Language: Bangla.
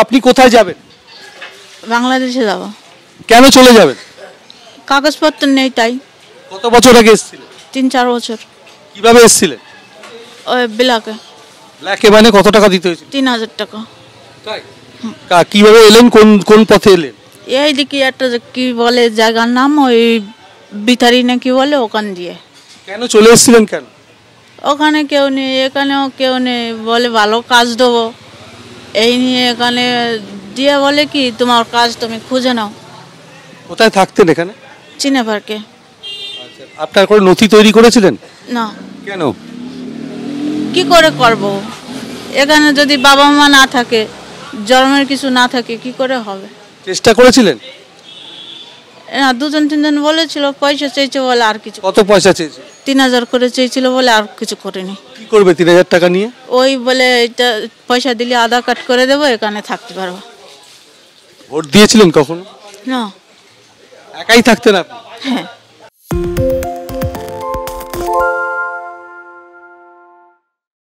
আপনি কোথায় যাবেন? বাংলাদেশে যাব। কেন চলে যাবেন? কাগজপত্র নেই তাই। কত বছর আগে এসেছিলেন? 3-4 বছর। কিভাবে এসেছিলেন? ওই ব্ল্যাকে। ব্ল্যাকে মানে কত টাকা দিতে হয়েছিল? 3000 টাকা। তাই? কিভাবে এলেন, কোন কোন পথে এলেন? এইদিকে একটা কি বলে জায়গার নাম, ওই বিতারি না কি বলে, ওখান দিয়ে। কেন চলে এসেছিলেন কেন? ওখানে কেউ নেই, এখানেও কেউ নেই, বলে ভালো কাজ দেবো এই নিয়ে এখানে দিয়ে বলে কি তোমার কাজ তুমি খুঁজে নাও। কোথায় থাকতেন এখানে? চিনে পার্কে। আপনার কোনো নথি তৈরি করেছিলেন? না। কেন? কি করে করব? এখানে যদি বাবা মা না থাকে, জন্মের কিছু না থাকে, কি করে হবে? চেষ্টা করেছিলেন? না, 2-3 জন বলেছিল, পয়সা চেয়েছে বলে আর কিছু। কত পয়সা চেয়েছে? 3000 করে চেয়েছিল বলে আর কিছু করেনি। কি করবে 3000 টাকা নিয়ে? ওই বলে এটা পয়সা দিলে আধার কার্ড করে দেবো, এখানে থাকতে পারবো। ভোট দিয়েছিলেন কখনো? না। একাই থাকতেন আপনি? হ্যাঁ।